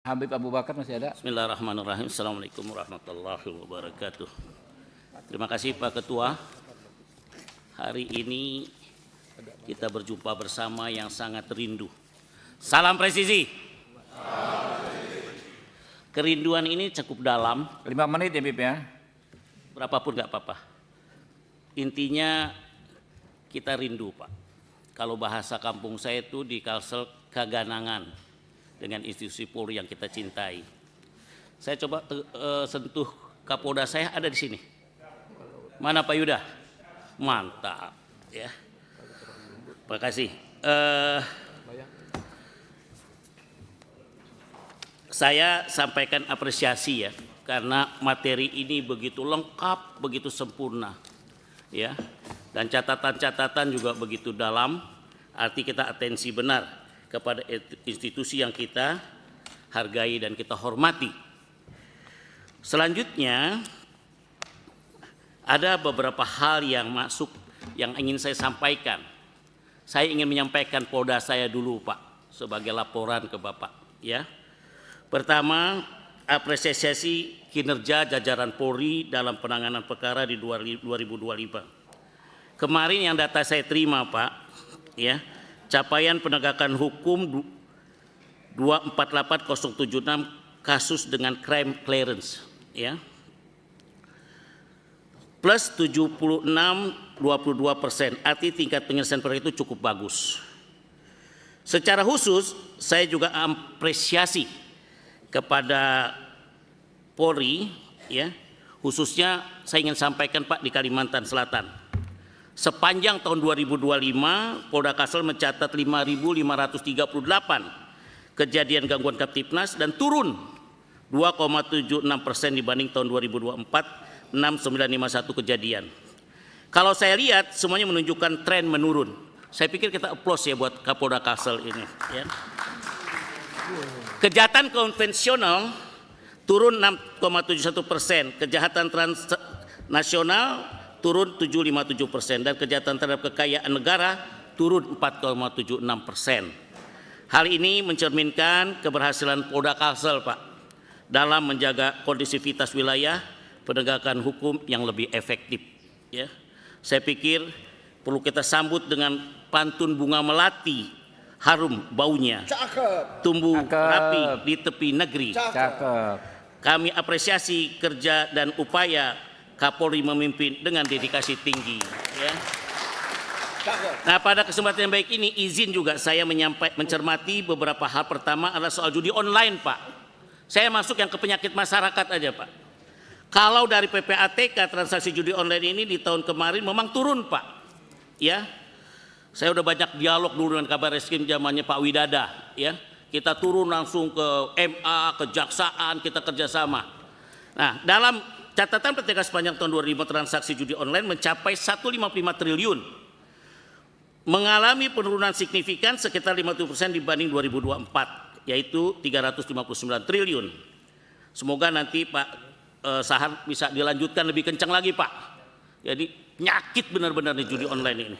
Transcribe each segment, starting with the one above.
Habib Abu Bakar masih ada? Bismillahirrahmanirrahim. Assalamualaikum warahmatullahi wabarakatuh. Terima kasih Pak Ketua. Hari ini kita berjumpa bersama yang sangat rindu. Salam presisi. Kerinduan ini cukup dalam. 5 menit ya Bib ya. Berapapun nggak apa-apa. Intinya kita rindu Pak. Kalau bahasa kampung saya itu di Kalsel kaganangan dengan institusi Polri yang kita cintai. Saya coba sentuh Kapolda saya ada di sini. Mana Pak Yuda? Mantap ya. Terima kasih. Saya sampaikan apresiasi ya karena materi ini begitu lengkap, begitu sempurna ya. Dan catatan-catatan juga begitu dalam. Arti kita atensi benar kepada institusi yang kita hargai dan kita hormati. Selanjutnya ada beberapa hal yang masuk yang ingin saya sampaikan. Saya ingin menyampaikan Polda saya dulu Pak sebagai laporan ke Bapak ya. Pertama, apresiasi kinerja jajaran Polri dalam penanganan perkara di 2025. Kemarin yang data saya terima Pak ya, capaian penegakan hukum 248076 kasus dengan crime clearance ya. Plus 76,22%, arti tingkat penyelesaian perkara itu cukup bagus. Secara khusus saya juga apresiasi kepada Polri ya, khususnya saya ingin sampaikan Pak di Kalimantan Selatan. Sepanjang tahun 2025, Polda Kalsel mencatat 5.538 kejadian gangguan Kamtipnas dan turun 2,76% dibanding tahun 2024, 6.951 kejadian. Kalau saya lihat semuanya menunjukkan tren menurun. Saya pikir kita applause ya buat Kapolda Kalsel ini. Ya. Kejahatan konvensional turun 6,71%, kejahatan transnasional turun 7,57% dan kejahatan terhadap kekayaan negara turun 4,76%. Hal ini mencerminkan keberhasilan Polda Kalsel Pak dalam menjaga kondisivitas wilayah penegakan hukum yang lebih efektif. Ya, saya pikir perlu kita sambut dengan pantun bunga melati, harum baunya, tumbuh rapi di tepi negeri. Cakep. Kami apresiasi kerja dan upaya Kapolri memimpin dengan dedikasi tinggi ya. Nah pada kesempatan yang baik ini izin juga saya mencermati beberapa hal. Pertama adalah soal judi online Pak. Saya masuk yang ke penyakit masyarakat aja Pak. Kalau dari PPATK transaksi judi online ini di tahun kemarin memang turun Pak ya. Saya udah banyak dialog dulu dengan Kabar Reskrim zamannya Pak Widada ya. Kita turun langsung ke MA, kejaksaan, kita kerjasama. Nah dalam catatan PTK sepanjang tahun 2005 transaksi judi online mencapai 155 triliun. Mengalami penurunan signifikan sekitar 50% dibanding 2024, yaitu 359 triliun. Semoga nanti Pak Sahar bisa dilanjutkan lebih kencang lagi Pak. Jadi penyakit benar-benar di judi online ini.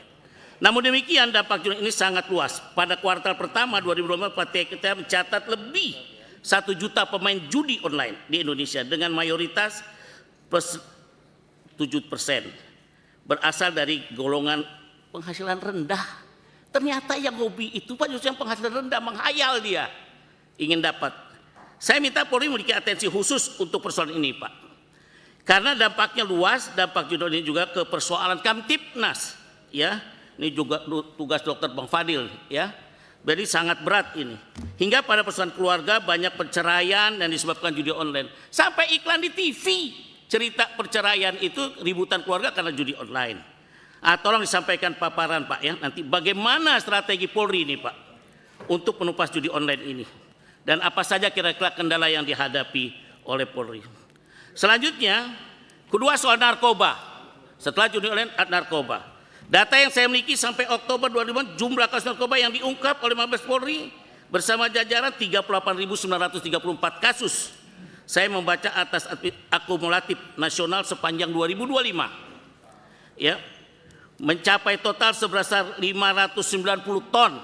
Namun demikian dampak judi ini sangat luas. Pada kuartal pertama 2024 PTK mencatat lebih 1 juta pemain judi online di Indonesia dengan mayoritas plus 7% berasal dari golongan penghasilan rendah. Ternyata yang hobi itu Pak justru yang penghasilan rendah, menghayal dia ingin dapat. Saya minta Polri memiliki atensi khusus untuk persoalan ini Pak. Karena dampaknya luas, dampak judi ini juga ke persoalan Kamtipnas ya. Ini juga tugas Dr. Bang Fadil ya. Jadi sangat berat ini. Hingga pada persoalan keluarga banyak perceraian dan disebabkan judi online. Sampai iklan di TV. Cerita perceraian itu ributan keluarga karena judi online. Tolong disampaikan paparan Pak ya, nanti bagaimana strategi Polri ini Pak untuk menumpas judi online ini. Dan apa saja kira-kira kendala yang dihadapi oleh Polri. Selanjutnya, kedua soal narkoba. Setelah judi online, narkoba. Data yang saya miliki sampai Oktober 2005 jumlah kasus narkoba yang diungkap oleh Mabes Polri bersama jajaran 38.934 kasus. Saya membaca atas akumulatif nasional sepanjang 2025 ya, mencapai total sebesar 590 ton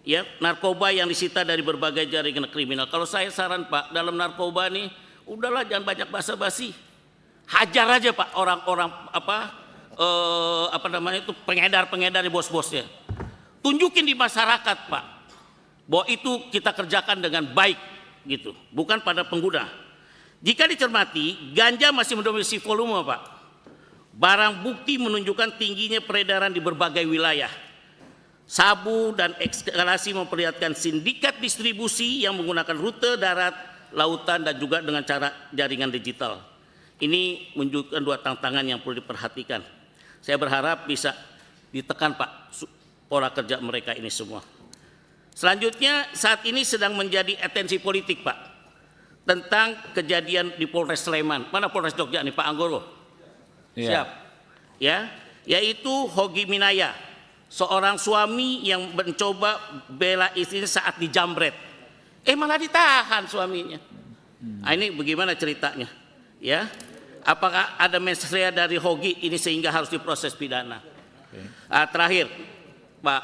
ya, narkoba yang disita dari berbagai jaringan kriminal. Kalau saya saran Pak, dalam narkoba nih udahlah jangan banyak basa-basi. Hajar aja Pak orang-orang apa namanya itu pengedar-pengedar bos-bosnya. Tunjukin di masyarakat Pak bahwa itu kita kerjakan dengan baik gitu, bukan pada pengguna. Jika dicermati, ganja masih mendominasi volume Pak. Barang bukti menunjukkan tingginya peredaran di berbagai wilayah. Sabu dan ekskalasi memperlihatkan sindikat distribusi yang menggunakan rute darat, lautan, dan juga dengan cara jaringan digital. Ini menunjukkan dua tantangan yang perlu diperhatikan. Saya berharap bisa ditekan Pak pola kerja mereka ini semua. Selanjutnya saat ini sedang menjadi atensi politik Pak tentang kejadian di Polres Sleman. Mana Polres Jogja nih Pak Anggoro? Iya. Siap. Ya, yaitu Hogi Minaya, seorang suami yang mencoba bela istrinya saat dijamret. Malah ditahan suaminya. Nah, ini bagaimana ceritanya? Ya, apakah ada mensrea dari Hogi ini sehingga harus diproses pidana? Terakhir, Pak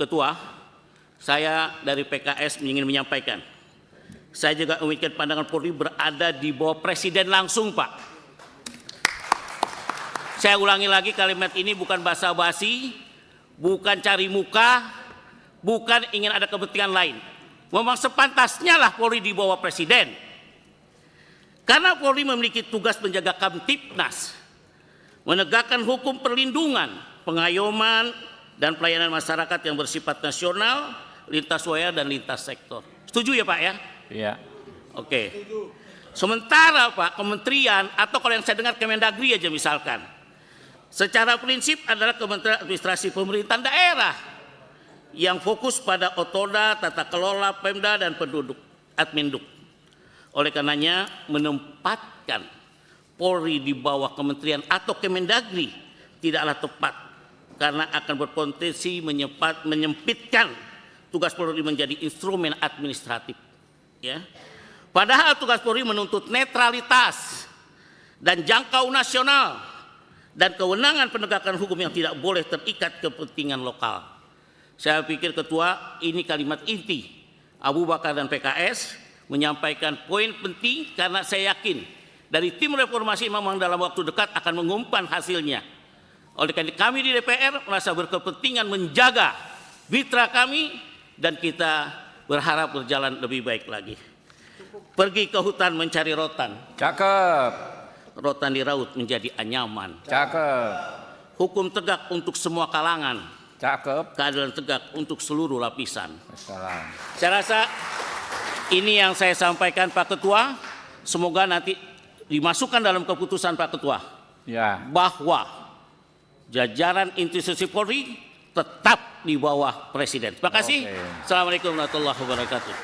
Ketua, saya dari PKS ingin menyampaikan, saya juga memikirkan pandangan Polri berada di bawah Presiden langsung, Pak. Saya ulangi lagi kalimat ini bukan basa-basi, bukan cari muka, bukan ingin ada kepentingan lain. Memang sepantasnya lah Polri di bawah Presiden. Karena Polri memiliki tugas menjaga Kamtibnas, menegakkan hukum perlindungan, pengayoman, dan pelayanan masyarakat yang bersifat nasional, lintas wilayah dan lintas sektor. Setuju ya Pak ya? Iya. Oke. Sementara Pak, kementerian atau kalau yang saya dengar Kemendagri aja misalkan, secara prinsip adalah Kementerian Administrasi Pemerintahan Daerah yang fokus pada otoda, tata kelola, Pemda, dan penduduk, Adminduk. Oleh karenanya menempatkan Polri di bawah kementerian atau Kemendagri tidaklah tepat karena akan berpotensi menyempitkan tugas Polri menjadi instrumen administratif. Ya. Padahal tugas Polri menuntut netralitas dan jangkau nasional dan kewenangan penegakan hukum yang tidak boleh terikat kepentingan lokal. Saya pikir Ketua, ini kalimat inti Abu Bakar dan PKS menyampaikan poin penting karena saya yakin dari tim reformasi memang dalam waktu dekat akan mengumumkan hasilnya. Oleh karena kami di DPR merasa berkepentingan menjaga mitra kami dan kita berharap berjalan lebih baik lagi. Pergi ke hutan mencari rotan. Cakep. Rotan diraut menjadi anyaman. Cakep. Hukum tegak untuk semua kalangan. Cakep. Keadilan tegak untuk seluruh lapisan. Salam. Saya rasa ini yang saya sampaikan Pak Ketua. Semoga nanti dimasukkan dalam keputusan Pak Ketua. Ya. Bahwa jajaran institusi Polri tetap di bawah Presiden. Terima kasih. Oke. Assalamualaikum warahmatullahi wabarakatuh.